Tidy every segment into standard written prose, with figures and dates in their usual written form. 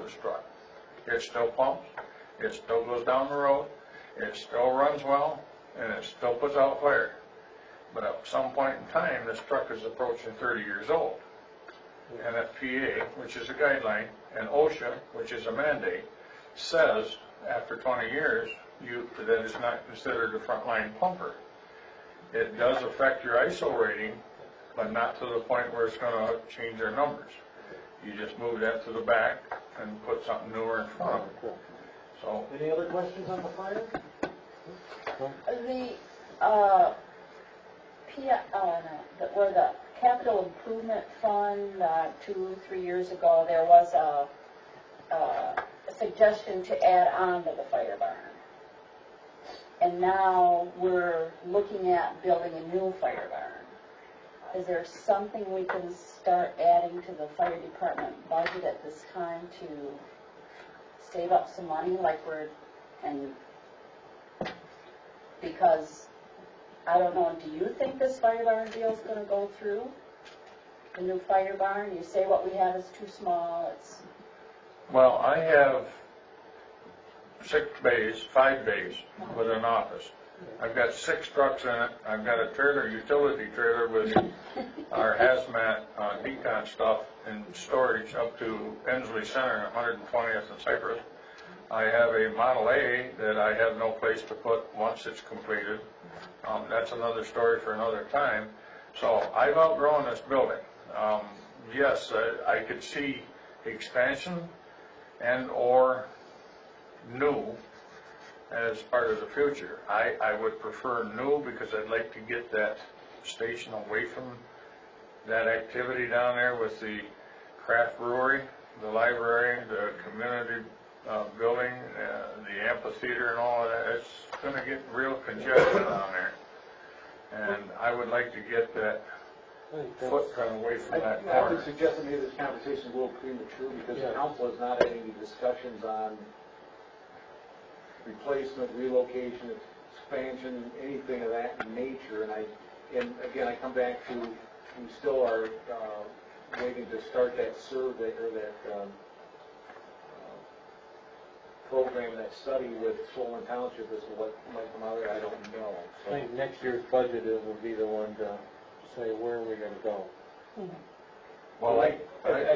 oldest truck. It still pumps, it still goes down the road, it still runs well, and it still puts out fire. But at some point in time, this truck is approaching 30 years old. NFPA, which is a guideline, and OSHA, which is a mandate, says after 20 years, that is not considered a frontline pumper. It does affect your ISO rating, but not to the point where it's going to change their numbers. You just move that to the back and put something newer in front of it. So, any other questions on the fire? The capital improvement fund 2-3 years ago, there was a suggestion to add on to the fire barn. And now we're looking at building a new fire barn. Is there something we can start adding to the fire department budget at this time to save up some money, because I don't know, do you think this fire barn deal is going to go through? The new fire barn? You say what we have is too small. well, I have 5 bays with an office. I've got 6 trucks in it. I've got a trailer, utility trailer with our hazmat decon stuff in storage up to Ensley Center, 120th and Cypress. I have a Model A that I have no place to put once it's completed. That's another story for another time. So I've outgrown this building. Yes, I could see expansion and or new as part of the future. I would prefer new because I'd like to get that station away from that activity down there with the craft brewery, the library, the community building, the amphitheater and all of that. It's going to get real congested down there. And I would like to get that footprint away from that corner. I would suggest that maybe this conversation is a little premature because the council has not had any discussions on replacement, relocation, expansion, anything of that nature. And again, I come back to we still are waiting to start that survey or that program, that study with Solon Township as to what might come out of it. I don't know. So. I think next year's budget will be the one to say where we're going to go. Well, I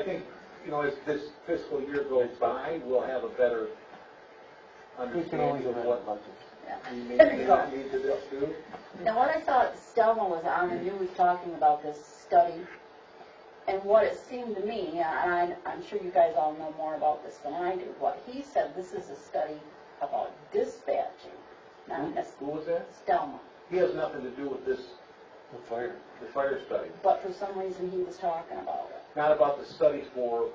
think, as this fiscal year goes by, we'll have a better understanding of what we may not need to do. Now, what I thought Stelma was on, and you was talking about this study, and what it seemed to me, and I'm sure you guys all know more about this than I do, what he said, this is a study about dispatching. Who was that? Stelma. He has nothing to do with this, the fire study. But for some reason he was talking about it. Not about the studies for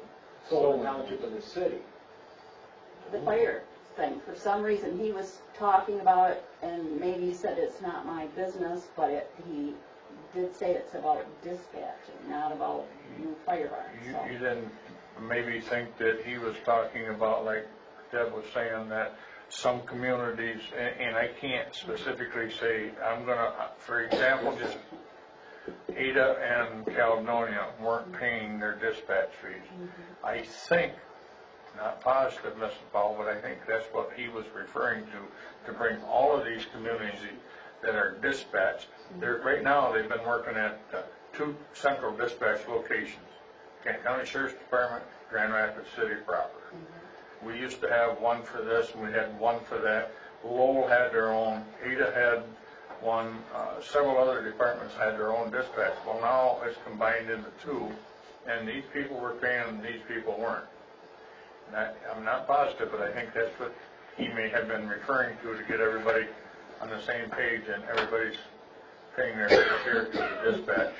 Solon Township and the city. The fire thing. For some reason he was talking about it, and maybe he said it's not my business, but he did say it's about dispatching, not about new fire barns. You didn't maybe think that he was talking about, like Deb was saying, that some communities, and I can't specifically say, I'm going to, for example, just Ada and Caledonia weren't paying their dispatch fees. I think, not positive, Mr. Paul, but I think that's what he was referring to bring all of these communities that are dispatched. Right now, they've been working at 2 central dispatch locations, Kent County Sheriff's Department, Grand Rapids City proper. We used to have one for this, and we had one for that. Lowell had their own, Ada had one, several other departments had their own dispatch. Well, now it's combined into 2, and these people were paying and these people weren't. And I'm not positive, but I think that's what he may have been referring to get everybody on the same page and everybody's paying their share to the dispatch.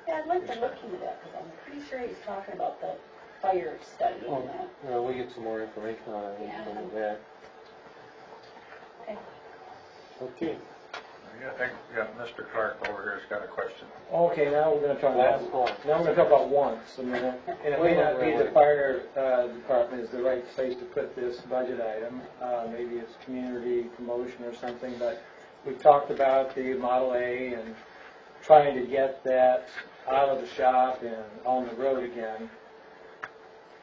Yeah, I'd like to look into that because I'm pretty sure he's talking about the fire study. Well, we'll get some more information on it when we come back. Okay. I think Mr. Clark over here has got a question. Okay, now we're going to talk about wants. I mean, and it may not be the fire department is the right place to put this budget item. Maybe it's community promotion or something. But we talked about the Model A and trying to get that out of the shop and on the road again.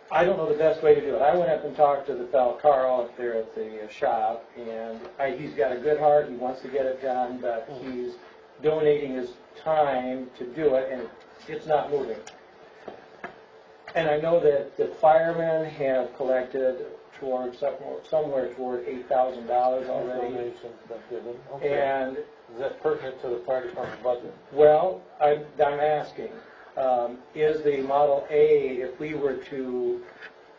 I don't know the best way to do it. I went up and talked to the fellow Carl up there at the shop, and he's got a good heart, he wants to get it done, but he's donating his time to do it, and it's not moving. And I know that the firemen have collected towards, somewhere toward $8,000 already. Donations been given. Okay. And, Is that pertinent to the fire department budget? well, I'm asking, is the Model A, if we were to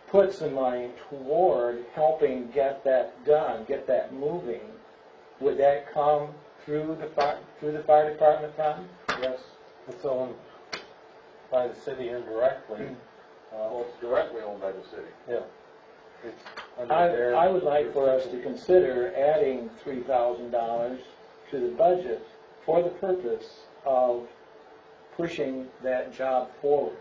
put some money toward helping get that done, get that moving, would that come through the fire department fund? Yes, it's owned by the city indirectly. Well, it's directly owned by the city. Yeah. It's under their- I would like for us to consider adding $3,000 to the budget for the purpose of pushing that job forward.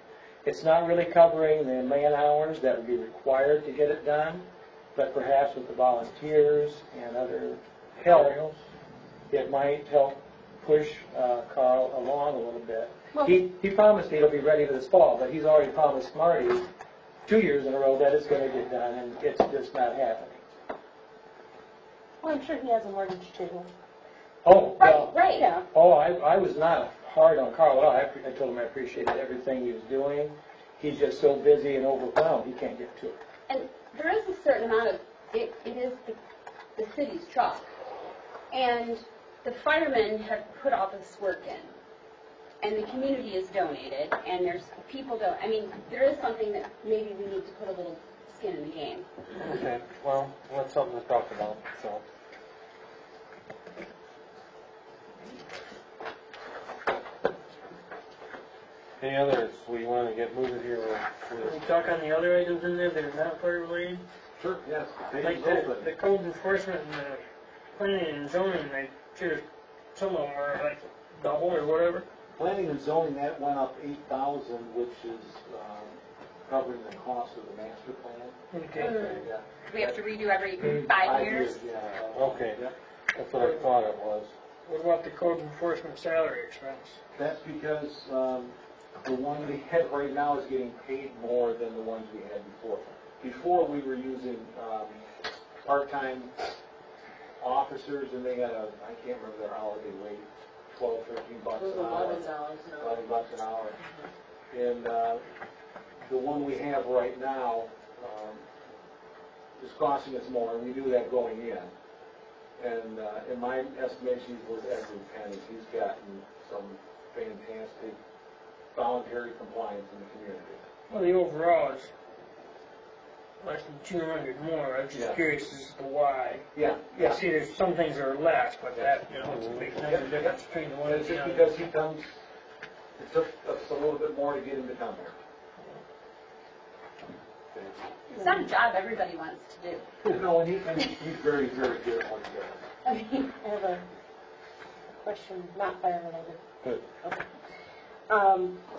It's not really covering the man hours that would be required to get it done, but perhaps with the volunteers and other help, it might help push Carl along a little bit. He promised it'll be ready for this fall, but he's already promised Marty 2 years in a row that it's going to get done, and it's just not happening. Well, I'm sure he has a mortgage too. Oh, well, Right, yeah. oh, I was not hard on Carl at all. I told him I appreciated everything he was doing. He's just so busy and overwhelmed, he can't get to it. And there is a certain amount of, it is the city's truck. And the firemen have put all this work in. And the community has donated, and there's people there is something that maybe we need to put a little skin in the game. Okay, well, that's something to talk about, so. Any others we want to get moving here Can we with? talk on the other items in there that are not fire related? Sure, yes. Like the code enforcement and the planning and zoning, they sure some of them are like double or whatever. Planning and zoning, that went up 8,000, which is covering the cost of the master plan. Okay. Yeah. We have to redo every 5 years. Yeah. Okay, that's what I thought it was. What about the code enforcement salary expense? That's because the one we have right now is getting paid more than the ones we had before. Before, we were using part-time officers, and they had I can't remember their hourly rate, $12, $13 an hour. $11 an hour. And the one we have right now is costing us more, and we knew that going in. And in my estimation, with every penny, he's gotten some fantastic voluntary compliance in the community. Well, the overall is less than 200 more. I'm just Yeah. curious as to why. Yeah, I see there's some things that are less, but that, it's a big number difference between the one and It's the just other. because he comes, it took us a little bit more to get him to come here. It's not a job everybody wants to do. No, and he's very, very good at what he does. I mean, I have a question, not fire related. Good. Okay.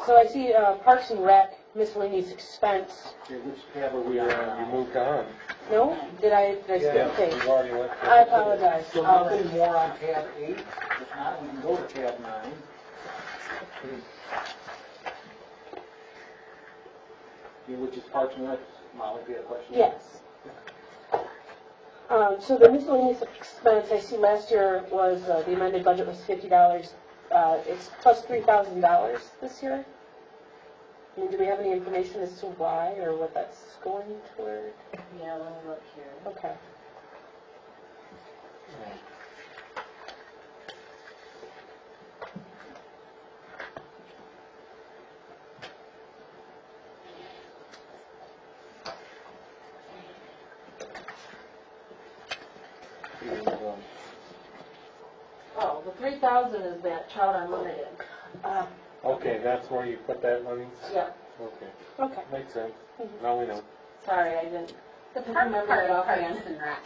So I see Parks and Rec miscellaneous expense. Okay, which tab are we on You now? moved on. No? Did I skip? Yeah. Okay. We've already went. I apologize. So nothing more on tab 8? If not, we can go to tab 9. Which is Parks and Rec. Molly, do you have a question? Yes. So the miscellaneous expense, I see last year was, the amended budget was $50. It's plus $3,000 this year. I mean, do we have any information as to why or what that's going toward? Yeah, let me look here. Okay. Oh, the 3,000 is that Child Unlimited. Okay, that's where you put that money? Yeah. Okay, Okay. makes sense. Now we know. Sorry, I didn't. The park Remember part that of offhand. Parks and Rec.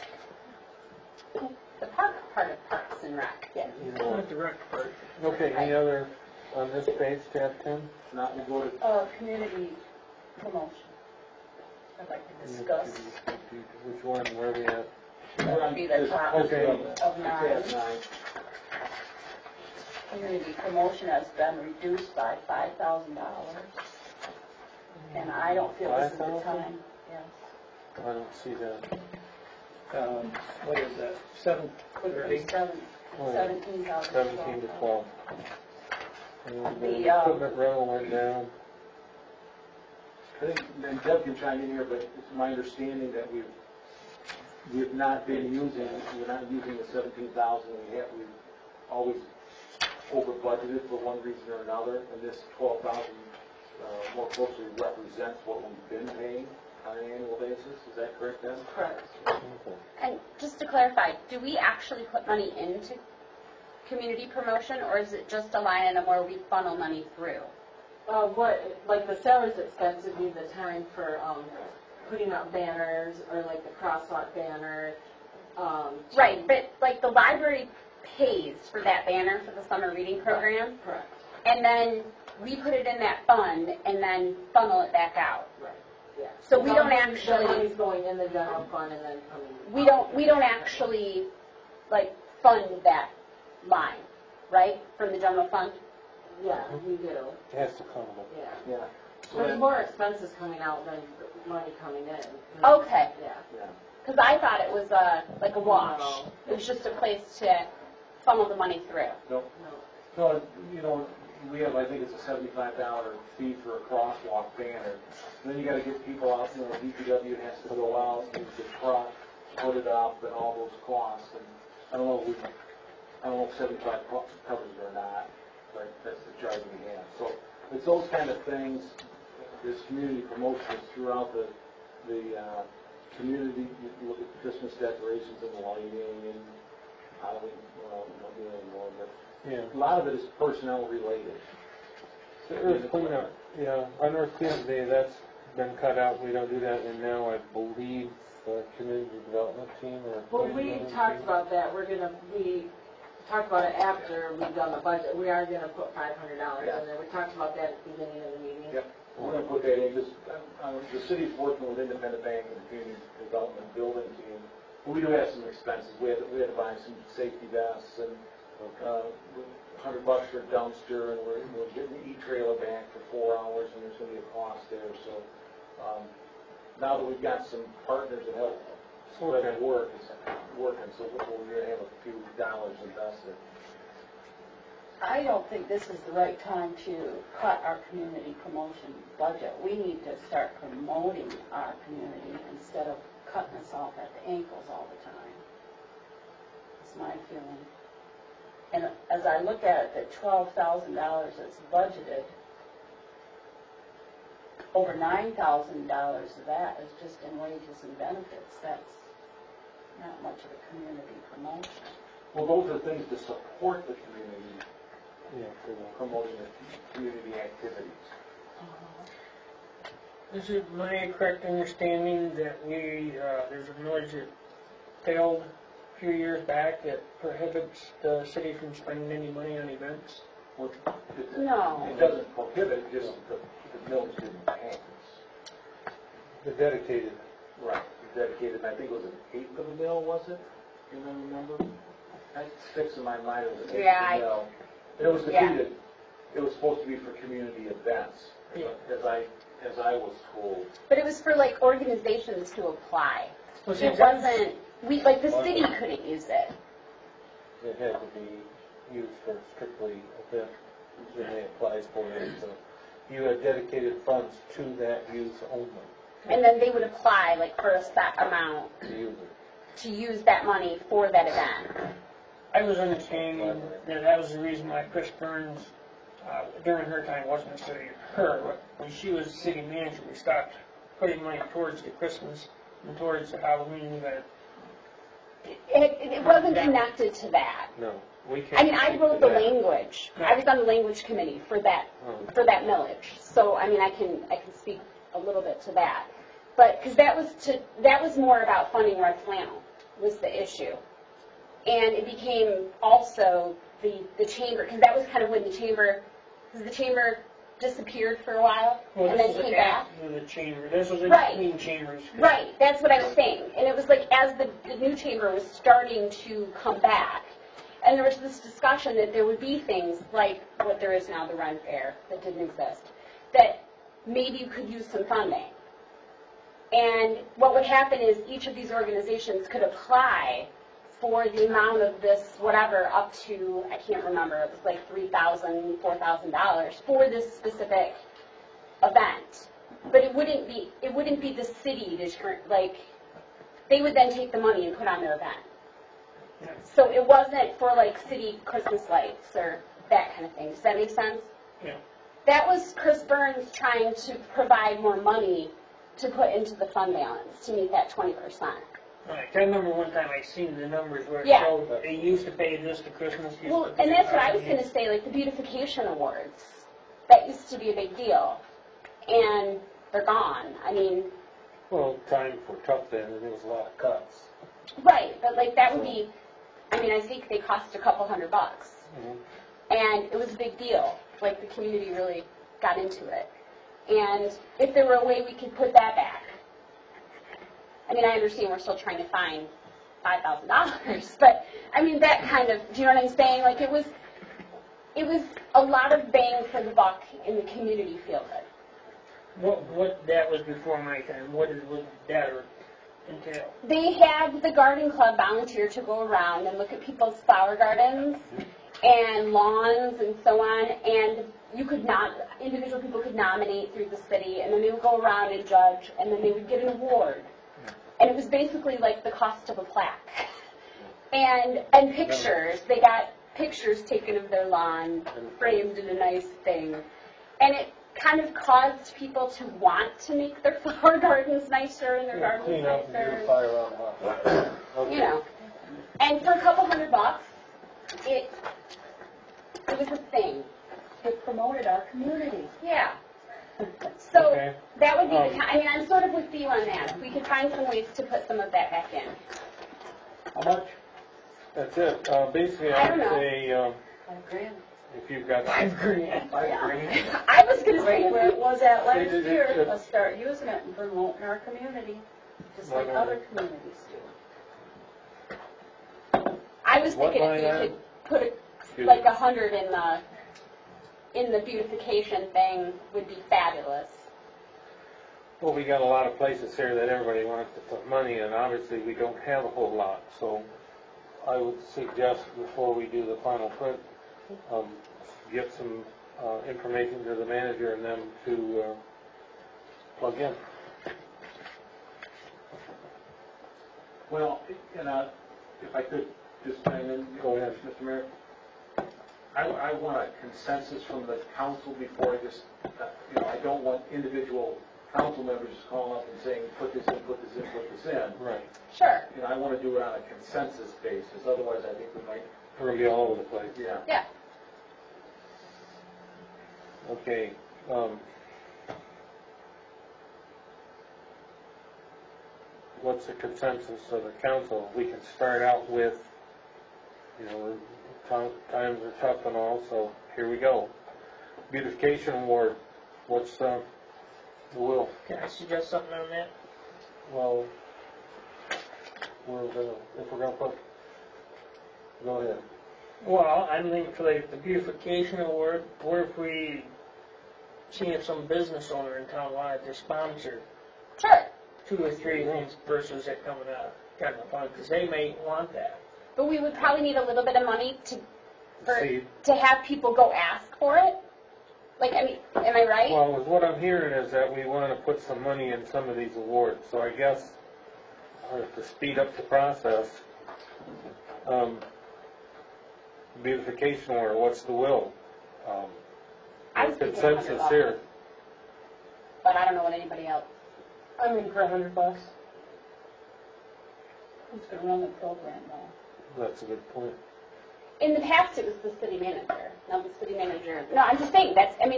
The park part of Parks and Rec. Yeah. Not the rec part. Okay, any other on this page, tab 10? If not, we'll go to Community promotion. I'd like to discuss. Which one, where are we at? That would be the top Okay. of tab 9. 9. Community promotion has been reduced by $5,000. And I don't feel this is the 5,000? time, yes. I don't see that. What is that, 7:30? 17,000. 17 to 12. And The, the equipment rental went down. I think, and Deb can chime in here, but it's my understanding that we're not using the 17,000 we've always over budgeted for one reason or another, and this 12,000 more closely represents what we've been paying on an annual basis. Is that correct, Deb? Correct. Okay. And just to clarify, do we actually put money into community promotion, or is it just a line item where we funnel money through? Like the salaries expense would be the time for, putting up banners, or like the crosswalk banner. Right, but like the library pays for that banner for the summer reading program, Correct, and then we put it in that fund and then funnel it back out. right, yeah. So we don't The actually, money's going in the general fund and then coming. we don't actually like fund that line, right, from the general fund? Yeah, we do, It has to come. yeah. Yeah. So There's that- more expenses coming out than money coming in. Okay, Yeah. Yeah. because I thought it was like a wash. No. It was just a place to funnel the money through. No, No. no, we have, I think it's a $75 fee for a crosswalk banner. And then you gotta get people out, DPW has to go out, use the truck, put it up, and all those costs. And I don't know if 75 covers it or not, but that's the charge we have. So it's those kind of things, this community promotion is throughout the community. You look at Christmas decorations and lighting and Halloween, well, we don't do it anymore, but Yeah. a lot of it is personnel related. The earth cleanup, yeah, on Earth Cleanup Day, that's been cut out, we don't do that, and now I believe the community development team or. Well, we talked about that, we talked about it after we've done the budget, we are gonna put $500 in there, we talked about that at the beginning of the meeting. Yep, we're gonna put that in, the city's working with Independent Bank and the Community Development Building Team. We do have some expenses, we had to buy some safety vests and, $100 for a dumpster, and we're getting the e-trailer back for 4 hours, and there's gonna be a cost there, so, now that we've got some partners that help spread the work, it's working, so we're gonna have a few dollars invested. I don't think this is the right time to cut our community promotion budget. We need to start promoting our community instead of cutting us off at the ankles all the time. That's my feeling. And as I look at it, the $12,000 that's budgeted, over $9,000 of that is just in wages and benefits. That's not much of a community promotion. Well, those are things to support the community, Yeah, for the. promoting the community activities. Is it my correct understanding that there's a millage that failed a few years back that prohibits the city from spending any money on events? No. It doesn't prohibit, just the millage didn't pass. The dedicated. Right. Dedicated, I think it was an eighth of a mill, was it? You remember? That sticks in my mind, it was an eighth Yeah, of a mill. And it was Yeah. defeated, it was supposed to be for community events, Yeah. as I was told. But it was for like organizations to apply. Was It wasn't, the city couldn't use it. It had to be used for strictly event when they applied for it, so you had dedicated funds to that use only And then they would apply like for a set amount to use it. to use that money for that event. I was understanding that was the reason why Chris Burns, during her time, wasn't necessarily her, but when she was city manager, we stopped putting money towards the Christmas and towards the Halloween event. It wasn't connected to that. No, we can't. I mean, I speak wrote to the that. language. I was on the language committee for that millage. So, I mean, I can speak a little bit to that. But, because that was more about funding Red Flannel was the issue. And it became also the chamber, because that was kind of when the chamber disappeared for a while and then came back. The chamber. This was in Right. between chambers. Right, that's what I was saying. And it was like as the new chamber was starting to come back, and there was this discussion that there would be things like what there is now, the Ren Fair, that didn't exist, that maybe you could use some funding. And what would happen is each of these organizations could apply for the amount of this, whatever, up to, I can't remember, it was like $3,000, $4,000 for this specific event. But it wouldn't be the city like, they would then take the money and put on their event. So it wasn't for like city Christmas lights or that kind of thing. Does that make sense? Yeah. That was Chris Burns trying to provide more money to put into the fund balance to meet that 20%. Right, I remember one time I seen the numbers where it Yeah. showed they used to pay this to Christmas. Well, and that's what I was going to say, like the beautification awards. That used to be a big deal. And they're gone. I mean, Well, times were tough then, and there was a lot of cuts. right, but like that would be, I mean, I think they cost a couple $100. Mhm. And it was a big deal. Like the community really got into it. And if there were a way we could put that back, I mean, I understand we're still trying to find $5,000, but I mean that kind of, do you know what I'm saying? Like it was a lot of bang for the buck in the community feel good. What that was before my time. What did that entail? They had the garden club volunteer to go around and look at people's flower gardens and lawns and so on, and individual people could nominate through the city, and then they would go around and judge, and then they would get an award. And it was basically like the cost of a plaque. And pictures. They got pictures taken of their lawn, framed in a nice thing. And it kind of caused people to want to make their flower gardens nicer and their gardens Clean up and nicer. beautify around the house. Okay. You know. And for a couple $100, it was a thing. It promoted our community. Yeah. So Okay. that would be I mean, I'm sort of with you on that. If we could find some ways to put some of that back in. How much? That's it. Basically, I I don't would know. say, $5,000. if you've got. I was going to Right say, where it was at last It- it- year, it- let's start using it and promoting our community, just like other communities do. I was What thinking line if you item? could put Excuse like me. 100 in the beautification thing would be fabulous. Well, we got a lot of places here that everybody wants to put money in. Obviously, we don't have a whole lot, so I would suggest before we do the final print, get some information to the manager and them to plug in. Well, and if I could just chime in, Go ahead. Mr. Mayor. I want a consensus from the council before I just, I don't want individual council members just calling up and saying, put this in, put this in, put this in. Right. Sure. I want to do it on a consensus basis, otherwise I think we might, We're going to be all over the place. yeah. Yeah. Okay. What's the consensus of the council? We can start out with, times are tough and all, so here we go. Beautification award, what's the will? Can I suggest something on that? Well, if we're gonna put, go ahead. Well, I'm thinking for like the beautification award, what if we see if some business owner in town wanted to sponsor Sure. 2 or 3 things versus it coming out of general fund, because they may want that. But we would probably need a little bit of money See, to have people go ask for it. Like, I mean, am I right? well, what I'm hearing is that we want to put some money in some of these awards, so I guess to speed up the process, beautification award, what's the will? I was thinking Consensus $100, here. but I don't know what anybody else. I'm in for $100. Who's gonna run the program though? That's a good point. In the past, it was the city manager. Now the city manager. No, I'm just saying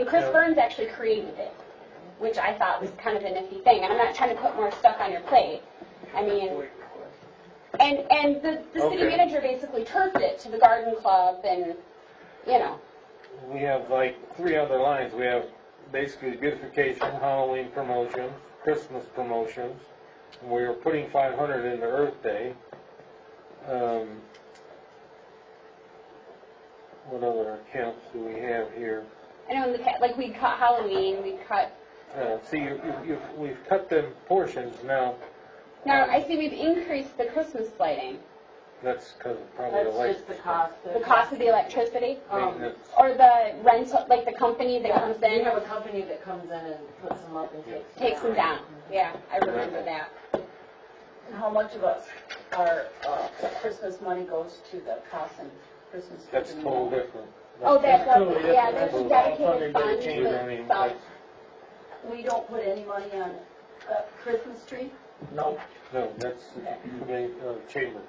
Chris Yeah. Burns actually created it, which I thought was kind of a nifty thing. And I'm not trying to put more stuff on your plate. I mean, and the city Okay. manager basically turfed it to the garden club, and We have like 3 other lines. We have basically beautification, Halloween promotions, Christmas promotions. And we are putting 500 into Earth Day. What other accounts do we have here? I know in the past, like we cut Halloween, we cut see, we've cut them portions now, Now, I see we've increased the Christmas lighting, that's because of probably the That's light just the cost. the cost of the electricity, maintenance. or the rental, like the company that comes We in, have a company that comes in and puts them up and takes them down. Yeah, I remember that. How much of us, our Christmas money goes to the Cossin Christmas tree? That's total different. Oh, that's, Totally yeah, different. there's a That's all dedicated funded by the fund chamber. that funds. We don't put any money on a Christmas tree? No. No, that's the chamber.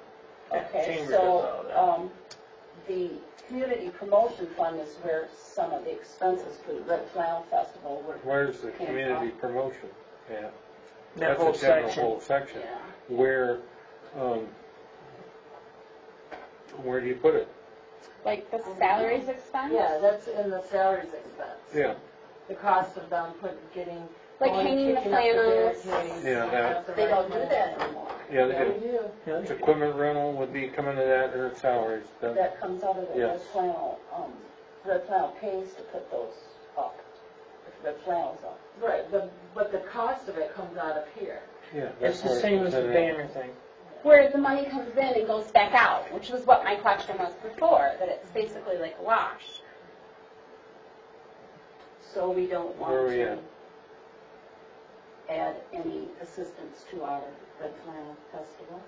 Okay, Chamber so, does all that. the community promotion fund is where some of the expenses for the Red Flannel Festival were. Where's the community promotion? Yeah. That whole That's a general section. whole section. Yeah. Where do you put it? Like the salaries expense? Yeah, that's in the salaries expense. Yeah, The cost of them getting. Like going, hanging the picking up flannels. barricades, Yeah, that- They don't do that anymore. yeah, they Yeah, do. we do. Yeah, equipment rental would be coming to that, or salaries. That comes out of the Red Yes. Flannel, Red Flannel pays to put those up, Red Flannels up. Right, but the cost of it comes out of here. Yeah. It's the same as the banner thing. Where the money comes in and goes back out, which was what my question was before, that it's basically like a wash. So we don't Where are want we to at? add any assistance to our Red Flannel Festival.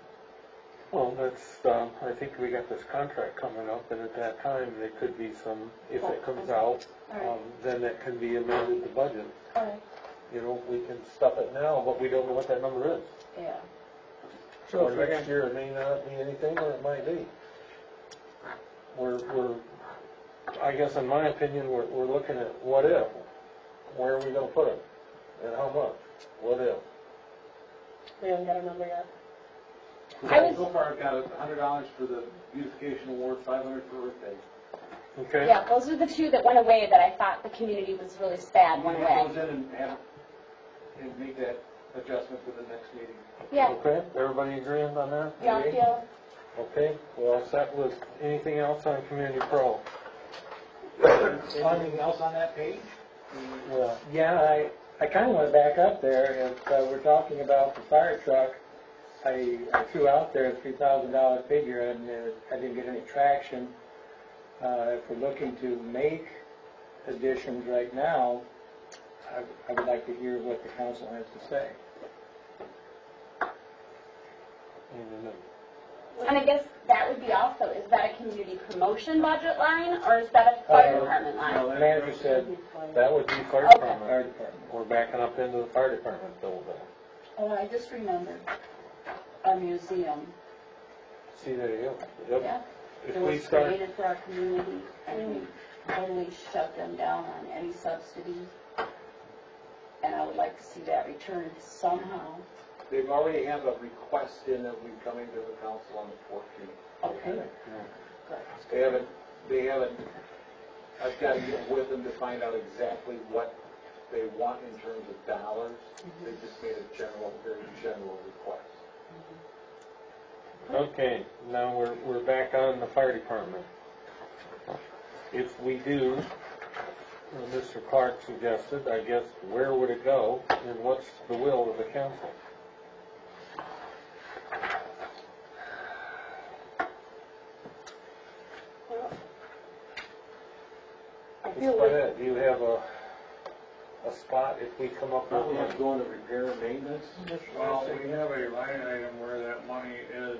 Well, that's, I think we got this contract coming up, and at that time, there could be some, if it comes out, then that can be amended to budget. All right. You know, we can stuff it now, but we don't know what that number is. Yeah. So Or if we're next gonna, year, it may not be anything, or it might be. I guess in my opinion, we're looking at what if. Where are we gonna put it? And how much? What if? We haven't got a number yet. So far, I've got $100 for the beautification award, $500 for Earth Day. Okay? Yeah, those are the two that went away that I thought the community was really sad went You away. goes in and make that adjustment for the next meeting. Yeah, Okay, everybody agreeing on that? yeah, yeah. Okay, well, set with anything else on Community Pro? Anything else on that page? Yeah, I kind of want to back up there. If we're talking about the fire truck, I threw out there a $3,000 figure, and I didn't get any traction. If we're looking to make additions right now, I would like to hear what the council has to say. And I guess that would be also, is that a community promotion budget line, or is that a fire department line? The manager said That would be fire Okay. department. fire department. We're backing up into the fire department building. Oh, I just remembered our museum. See, there you go. Yep. Yeah. If It we was start, created for our community, and we totally shut them down on any subsidies. And I would like to see that returned somehow. They've already have a request in that will be coming to the council on the 14th. Okay. They haven't, I've got to get with them to find out exactly what they want in terms of dollars. They just made a very general request. okay, now we're back on the fire department. If we do, Mr. Clark suggested, I guess, where would it go, and what's the will of the council? Do you have a spot if we come up with Probably have one? to go into repair and maintenance. Well, we have a line item where that money is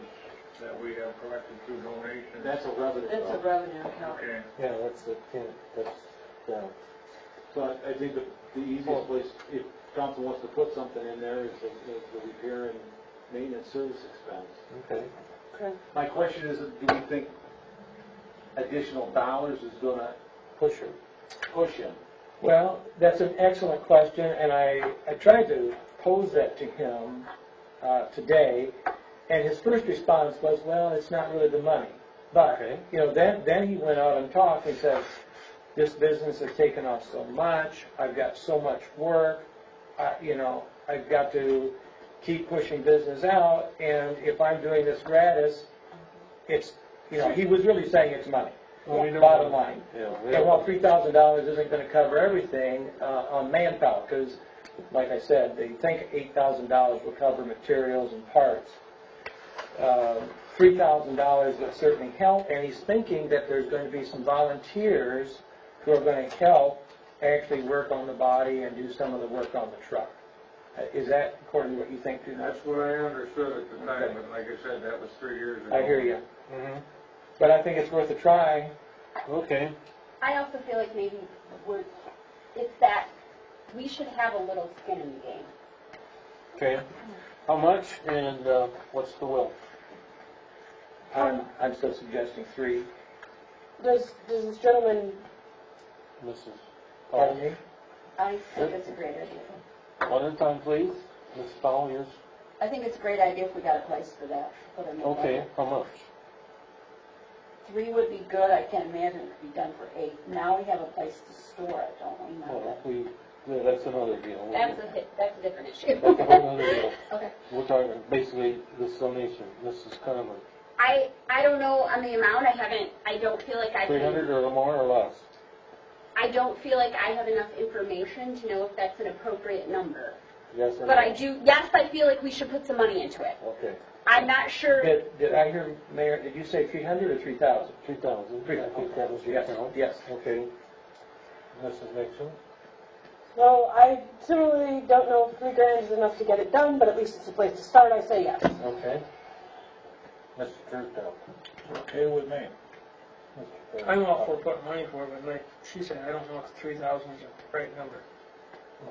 that we have collected through donations. That's a revenue. It's a revenue account. Okay, Yeah, that's, So I think the easiest place, if council wants to put something in there, is the repair and maintenance service expense. okay. My question is, do we think additional dollars is going to Push it. push him? Well, that's an excellent question, and I tried to pose that to him today, and his first response was, well, it's not really the money. But, Okay. you know, then he went out and talked and said, this business has taken off so much, I've got so much work, you know, I've got to keep pushing business out, and if I'm doing this gratis, it's, you know, he was really saying it's money. Well, we don't- Bottom line. Yeah, we And don't- while $3,000 isn't going to cover everything on manpower, because like I said, they think $8,000 will cover materials and parts. $3,000 would certainly help, and he's thinking that there's going to be some volunteers who are going to help actually work on the body and do some of the work on the truck. Is that according to what you think, too? That's what I understood at the time, but like I said, that was 3 years ago. I hear you. Mhm. But I think it's worth a try. Okay. I also feel like maybe it's that we should have a little skin in the game. Okay. How much and what's the will? I'm still suggesting 3. Does this gentleman, Mrs. Pardon me? I think it's a great idea. One at a time, please. Mrs. Powell, yours? I think it's a great idea if we got a place for that. Put in the Okay, budget. how much? 3 would be good, I can't imagine it could be done for 8. Now we have a place to store it, don't we? Not Well, that- that's another deal. That's a different issue. That's a whole other deal. Okay. We're talking basically this donation, Mrs. Conlon. I don't know on the amount, I don't feel like I can. 300 or more or less? I don't feel like I have enough information to know if that's an appropriate number. Yes or no? But I feel like we should put some money into it. Okay, I'm not sure. Did I hear, Mayor, did you say 300 or 3,000? 3,000. I think that was your Yes, count. yes. Okay. Mrs. Nixon? well, I similarly don't know if $3,000 is enough to get it done, but at least it's a place to start, I say yes. Okay. Mr. Turkdale? Okay with me. I'm all for putting money for it, but like she said, I don't know if 3,000 is the right number.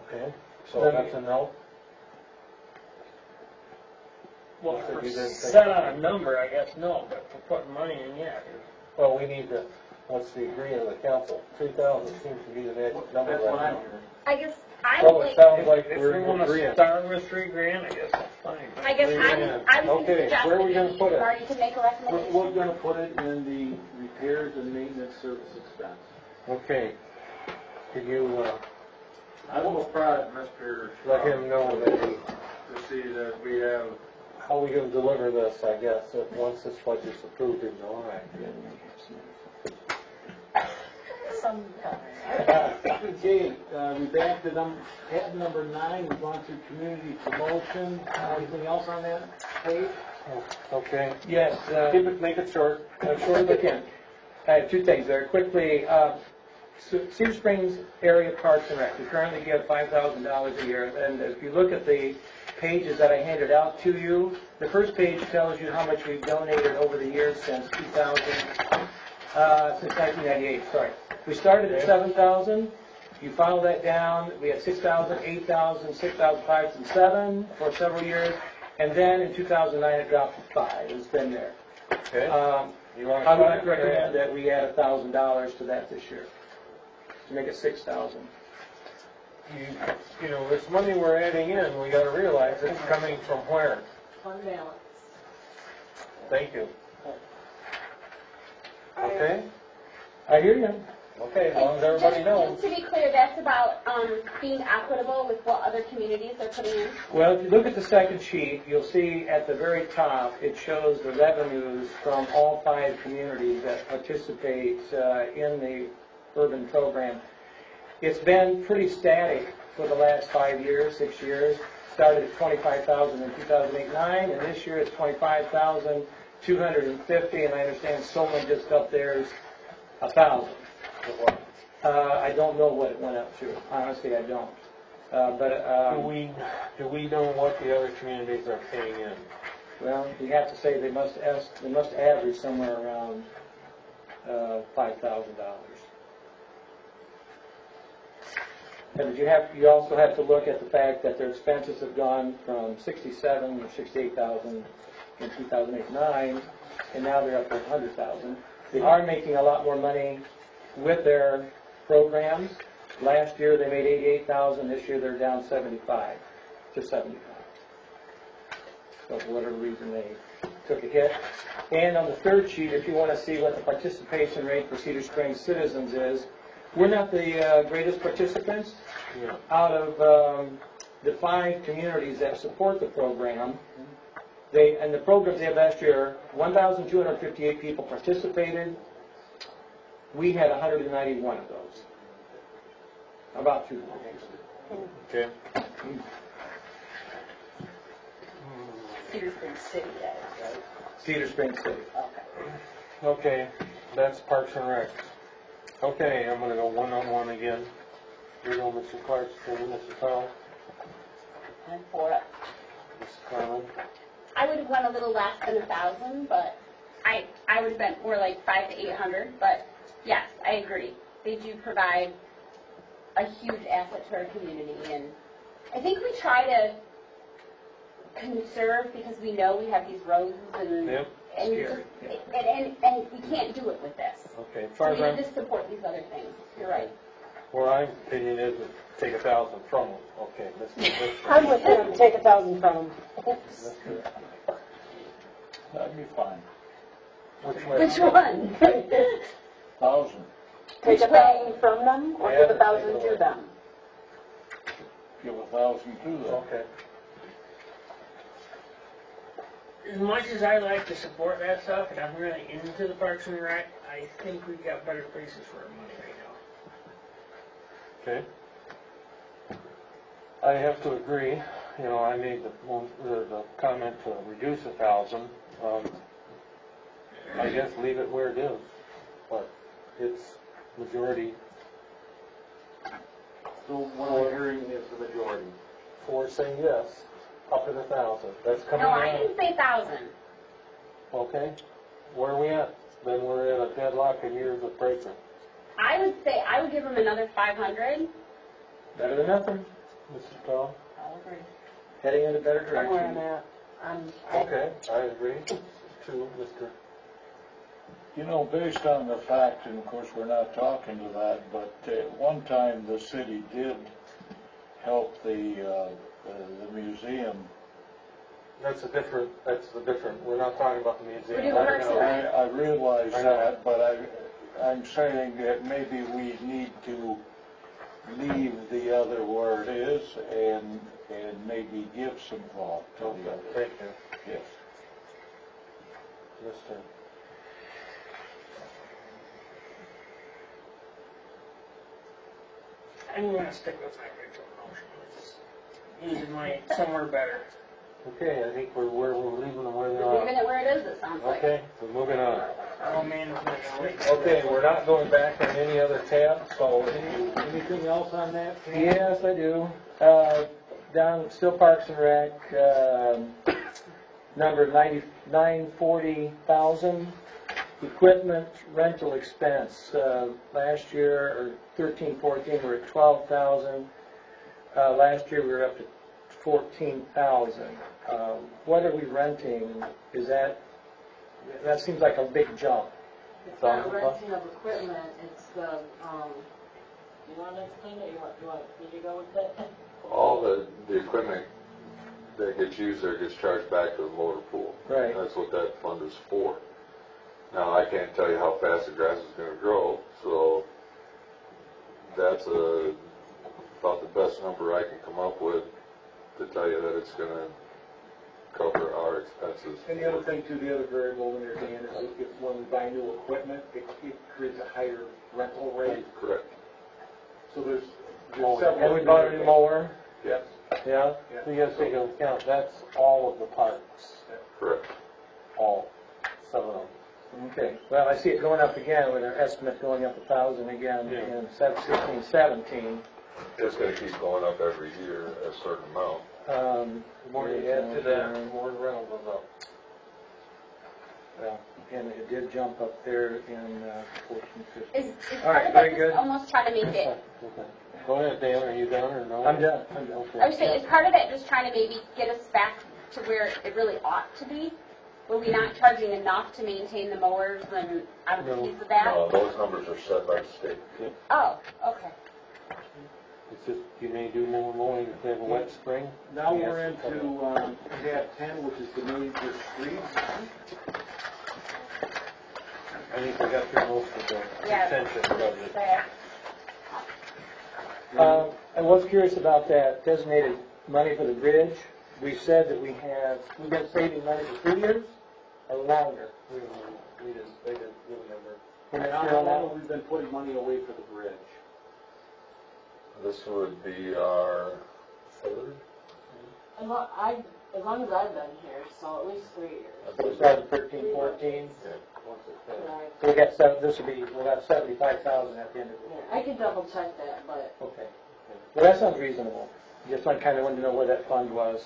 Okay, so that's a no? Well, So for you didn't think- set on a number, I guess no, but for putting money in, yeah. Well, we need to, what's the agreement of the council? 3,000 seems to be the magic number That's what right I'm now. hearing. I guess I So would it like. sounds like If we're we want to agreeing. start with $3,000, I guess that's fine. I guess I was going to Okay, suggest where are that we gonna put it? Marty can make a recommendation. We're gonna put it in the repairs and maintenance service expense. Okay. Can you I will prod Mr. let him know that we, to see that we have, how we gonna deliver this, I guess, once this budget's approved in July? Okay, we back to tab number 9, we've gone through community promotion. Anything else on that page? Okay. Yes, Make it short. short as I can. I have 2 things there. Quickly, Cedar Springs Area Parks and Rec, we currently give $5,000 a year, and if you look at the pages that I handed out to you, the first page tells you how much we've donated over the years since 1998, sorry. We started at 7,000, you follow that down, we had 6,000, 8,000, 6,500, and 7 for several years, and then in 2009 it dropped to 5, it's been there. Okay. You want I would like to recommend that we add $1,000 to that this year, to make it 6,000. You know, this money we're adding in, we gotta realize it's coming from where? Fund balance. Thank you. Okay? I hear you. Okay, as long as everybody knows. Just to be clear, that's about being equitable with what other communities are putting in. Well, if you look at the second sheet, you'll see at the very top, it shows the revenues from all 5 communities that participate in the urban program. It's been pretty static for the last 5 years, 6 years. Started at 25,000 in 2008-9, and this year it's 25,250, and I understand Solon just up there is 1,000. I don't know what it went up to. Honestly, I don't. Do we know what the other communities are paying in? Well, you have to say they must average somewhere around $5,000. And you also have to look at the fact that their expenses have gone from 67 or 68,000 in 2008-9, and now they're up to 100,000. They are making a lot more money with their programs. Last year they made 88,000. This year they're down 75 to 75. So for whatever reason they took a hit. And on the third sheet, if you want to see what the participation rate for Cedar Springs citizens is, we're not the greatest participants. Yeah. Out of the 5 communities that support the program, and the programs they had last year, 1,258 people participated. We had 191 of those. About 200. Okay. Cedar Springs City, that is, right? Cedar Springs City. Okay. Okay, that's Parks and Rec. Okay, I'm gonna go one-on-one again. You go, Mr. Clarkson, Mr. Powell, I'm for it. Mrs. Carmen. I would have went a little less than 1,000, but I would have been more like 500 to 800, but yes, I agree. They do provide a huge asset to our community, and I think we try to conserve because we know we have these roads and Yep. and, and we can't do it with this. Okay, as So far we as need I'm, to support these other things. You're right. where I'm opinion is take 1,000 from them. Okay, Mr. I'm with him, take 1,000 from them. That'd be fine. Which way? Which one? 1,000. Take 1,000 from them, or Yeah, give 1,000 take it to them? Give 1,000 to them. Okay. As much as I like to support that stuff, and I'm really into the Parks and Rec, I think we've got better places for our money right now. Okay. I have to agree. You know, I made the comment to reduce 1,000. I guess leave it where it is, but it's majority. So what I'm hearing is the majority. For saying yes, up to 1,000. That's coming No, I out. didn't say 1,000. Okay. Where are we at? Then we're in a deadlock and years of breaking. I would say I would give them another 500. Better than nothing. Mrs. Powell? I'll agree. Heading in a better From where I'm direction. at, Okay, I agree. To Mr. You know, based on the fact, and of course we're not talking to that, but at one time the city did help the museum. That's the different, we're not talking about the museum. We're doing right Parks and now. Rec. I realize I know. that, but I'm saying that maybe we need to leave the other where it is and maybe give some thought to the Okay, other. thank you. Yes. Mr. I'm gonna stick with my original motion. It's using money somewhere better. Okay, I think we're leaving them where they We're leaving are. it where it is, it sounds like. Okay, we're moving on. All management. Okay, we're not going back on any other tab, so Anything else on that? Yes, I do. Down, still Parks and Rec, number 940,000. Equipment rental expense, last year, or 13-14, we were at 12,000. Last year, we were up to 14,000. What are we renting? That seems like a big jump. It's not renting of equipment, it's the, you want to explain it, you want me to go with it? All the equipment that gets used there gets charged back to the motor pool. Right. That's what that fund is for. Now, I can't tell you how fast the grass is going to grow, so that's about the best number I can come up with to tell you that it's going to cover our expenses. And the other thing too, the other variable in there, Dan, is if when we buy new equipment, it creates a higher rental rate. Correct. So there's Oh, several. And we bought a new mower, Yes. yeah? so you gotta take into account, that's all of the parks, Correct. all, 7 of them. Okay, well, I see it going up again, with our estimate going up 1,000 again Yeah. in 16, 17. It's going to keep going up every year a certain amount. The more you add to that, the more the rental goes up. Well, and it did jump up there in 14, 15. Is All right, part of very that good. just almost try to make it, Okay. Go ahead, Dan, are you done or no? I'm done. Okay. I was saying, is part of it just trying to maybe get us back to where it really ought to be? Were we not charging enough to maintain the mowers and out of the piece of that? Those numbers are set by the state. Oh, okay. It's just, you may do more mowing if they have a wet spring. Now we're into tab 10, which is the major streets. I think we got through most of the Yeah. retention budget. There. I was curious about that designated money for the bridge. We said that we've been saving money for 3 years or longer. They didn't remember. We're And not how sure on that. long we've been putting money away for the bridge? This would be our third. As long as I've been here, so at least 3 years. So we started 13, 14. Right. So we got we'll have 75,000 at the end of it. Yeah, I can double check that, but Okay. Well, that sounds reasonable. Just kind of wanted to know where that fund was.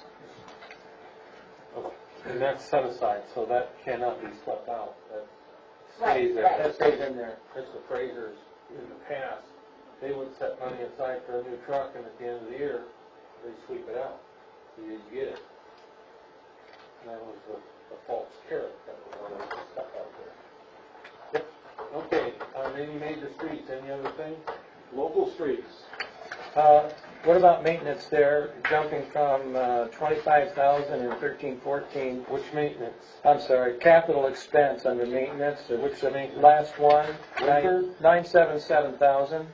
And that's set aside, so that cannot be swept out. That Right, stays there. right. That stays in there. Mr. Fraser's, in the past, they would set money aside for a new truck, and at the end of the year, they sweep it out. So you get it. And that was a false carrot that was stuck out there. Yep. Okay, any major streets, any other thing? Local streets. What about maintenance there, jumping from 25,000 in 13-14? Which maintenance? I'm sorry, capital expense under maintenance. Which maintenance? Last one, Winter? 977,000.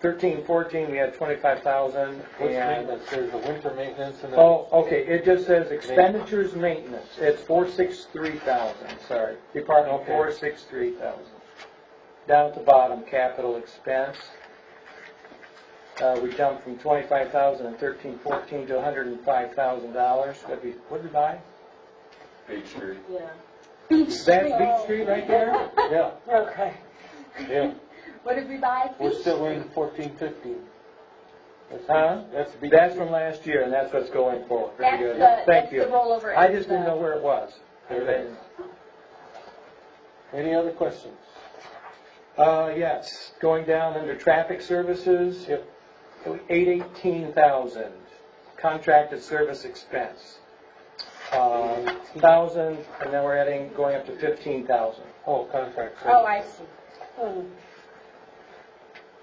13-14, we had 25,000. Which and maintenance? There's a winter maintenance and then... Oh, okay, it just says expenditures maintenance. It's 463,000, sorry. Department Okay. 463,000. Down at the bottom, capital expense. We jumped from 25,000 in 13-14 to $105,000. What did we buy? Beach Street. yeah. That's Beach Street right there? Yeah, Okay. yeah. What did we buy? We're still in 14-15. Huh? That's Beach That's Street. from last year, and that's what's going forward. Very That's good. the, Thank that's you. the rollover. I just didn't know where it was. There it is. Any other questions? Yes, going down under traffic services. Yep. 818,000, contracted service expense. 1,000, and then we're going up to 15,000. Oh, contract services. Oh, I see. Hmm.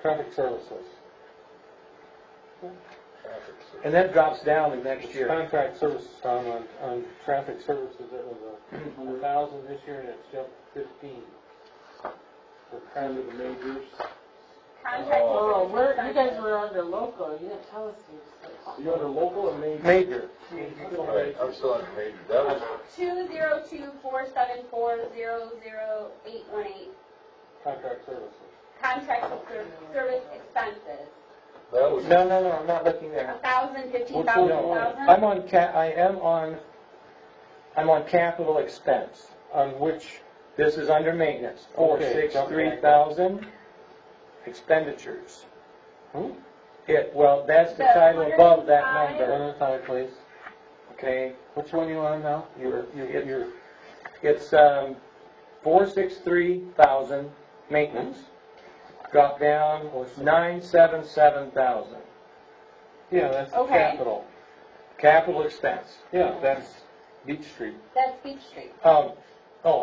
Traffic services. And that drops down the next year. Contract services, Tom, on traffic services, it was 1,000 this year, and it's jumped 15. For kind of the majors. Contract Oh, services you guys were under local, you didn't tell us these. You're under local or major? Major. Right, I'm still on major. That was 202-474-00818. Contract services. Contract service expenses. that was No, I'm not looking there. 1,000, What's 15,000, going on? 1,000? I'm on capital expense. On which, This is under maintenance, Okay, 463,000. Expenditures. hmm? Well, that's the The title above that 105. number. One at a time, please. Okay, Which one you on now? You're it's 463,000 maintenance. Drop down 977,000. yeah, that's Okay. capital. Capital expense. Yeah, that's Beach Street. That's Beach Street. Oh,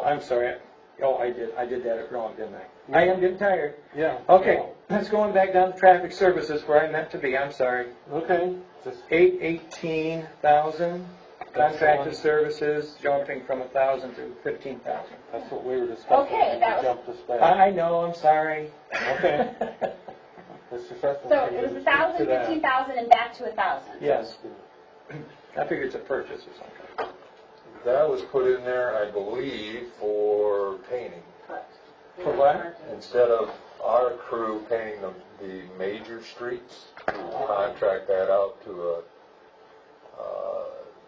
I'm sorry. Oh, I did that wrong, didn't I? I am getting tired. Yeah. Okay, let's going back down to traffic services where I meant to be. I'm sorry. Okay, just 818,000 contracted one. services, jumping from 1,000 to 15,000. that's what we were discussing. Okay, that was- Jump this back. I know. I'm sorry. Okay. Mr. Sefton, So can it you was speak 1,000, to that? 15,000, and back to 1,000. Yes, I figured it's a purchase or something. that was put in there, I believe, for painting. For what? Instead of our crew painting the major streets, we contract that out to a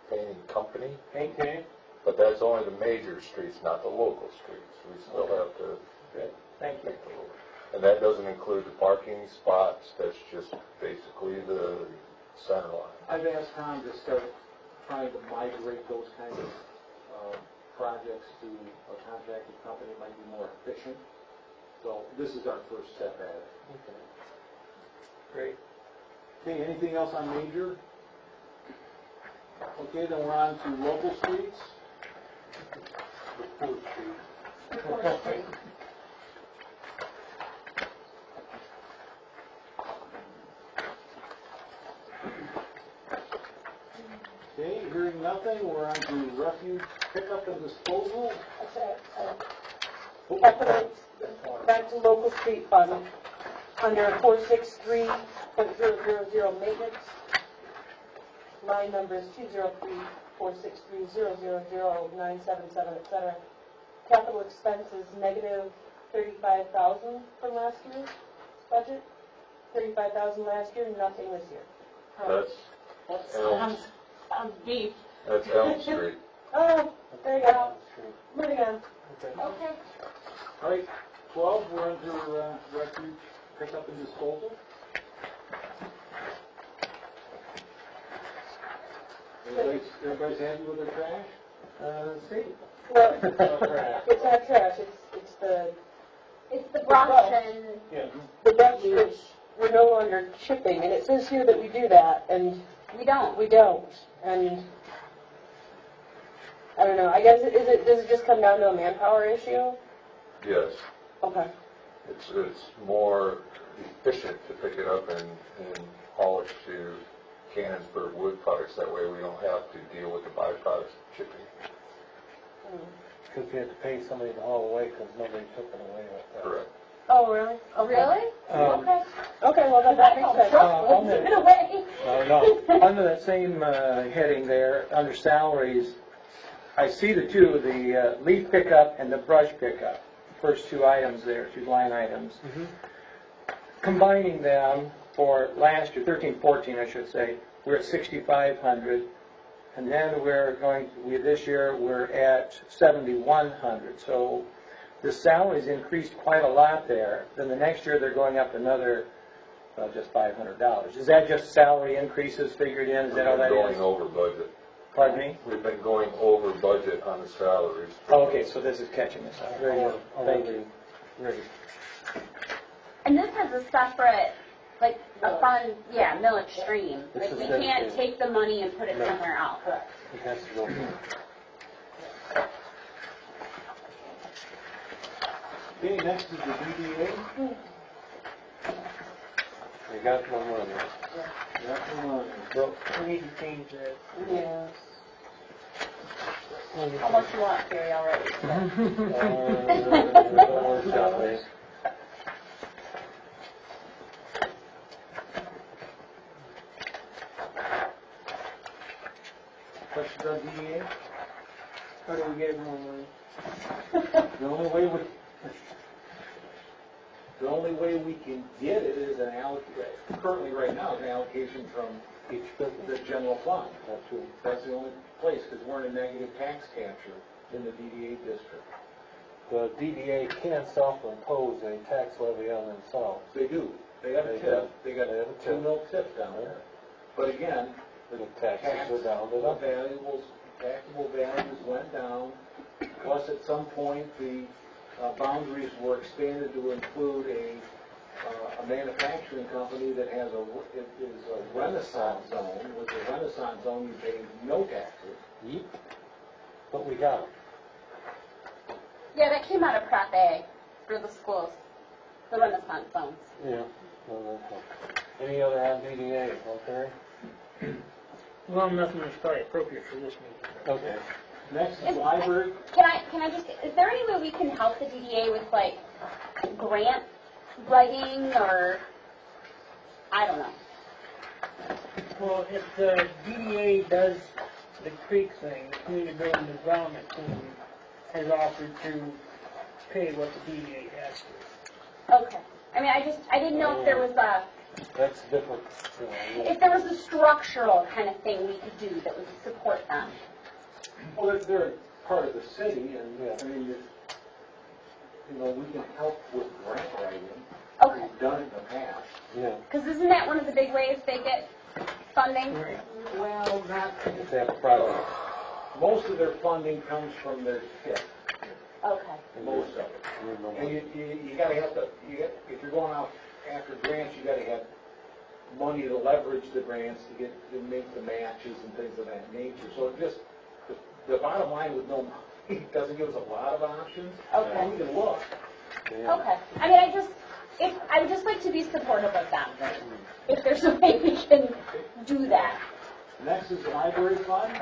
painting company. Okay, But that's only the major streets, not the local streets. We still have to Good. Thank you. pick the local. And that doesn't include the parking spots, that's just basically the center line. I've asked Tom to start trying to migrate those kinds of projects to a contracted company, might be more efficient. So this is our first step at it. Great. Okay, anything else on major? Okay, then we're on to local streets. Okay, hearing nothing, we're on to refuse pickup and disposal. Capital, back to local street fund, under 463.000 maintenance. Line number is 203-463-000-977, et cetera. Capital expense is negative 35,000 from last year's budget. 35,000 last year, nothing this year. That's Elm, I'm deep. that's Elm Street. Oh, there you go. Moving on. Okay. All right, 12, we're under refuge pickup and disposal. Everybody's happy with their trash? Let's see. Well, it's not trash, It's the brush and, the brush which we're no longer chipping, and it says here that we do that, and we don't. we don't, and I don't know, I guess, does it just come down to a manpower issue? Yes, Okay. it's more efficient to pick it up and haul it to Cannonsburg Wood Products. That way we don't have to deal with the byproducts of chipping. Because you have to pay somebody to haul away because nobody took it away like that. Correct. Oh, really? Okay. Really? Okay. Okay, well, that makes sense. on Let's the- give it away. No, Under that same heading there, under salaries, I see the leaf pickup and the brush pickup, first two items there, two line items. Combining them for last year, 13-14 I should say, we're at 6,500, and then this year we're at 7,100. So the salaries increased quite a lot there. Then the next year they're going up another, just $500. Is that just salary increases figured in? Is that all that We've been is? going over budget. Pardon me? We've been going over budget on the salaries. Oh, okay, so this is catching us up. Very good. Thank you. Ready. And this has a separate, like, a fund, millage stream. This Like, is we dedicated. can't take the money and put it No. somewhere else. It has to go. Okay, next is the DDA. We got no money. Well, we need to change that. Yeah. How much you want, Gary, already? Workshop days. Questions on DDA? How do we get more money? The only way we can get it is an allocation, currently right now, an allocation from Each business. the general fund. That's true. That's the only place, because we're in a negative tax capture in the DDA district. The DDA can self-impose a tax levy on themselves. They do. They have a They tip. have- They got they have a a tip. 2 mil tip down there. But again, The taxes are down to nothing. taxable values went down. Plus, at some point, the boundaries were expanded to include a manufacturing company that is a Renaissance zone. With the Renaissance zone, you pay no taxes. Yep. But we got them. Yeah, that came out of Prop A for the schools, the Renaissance zones. Yeah. No, that's all. Any other on DDA, okay? Well, nothing is probably appropriate for this meeting. Okay. Next is library. Can I just, is there any way we can help the DDA with, like, grant writing, or, I don't know. Well, if the DDA does the creek thing, the Community Building Development Team has offered to pay what the DDA has to. Okay. I mean, I didn't know if there was That's different. if there was a structural kind of thing we could do that would support them. Well, they're part of the city, and, Yeah. I mean, we can help with grant writing. Okay. We've done it in the past. Yeah. Because isn't that one of the big ways they get funding? Well, not, If they have a problem. most of their funding comes from their tip, Okay. most of it. And you gotta have if you're going out after grants, you gotta have money to leverage the grants to make the matches and things of that nature. So it just, the bottom line with no money doesn't give us a lot of options. Okay. We can look. Yeah. Okay. I mean, I would just like to be supportive of them. If there's a way we can do that. Next is the library fund.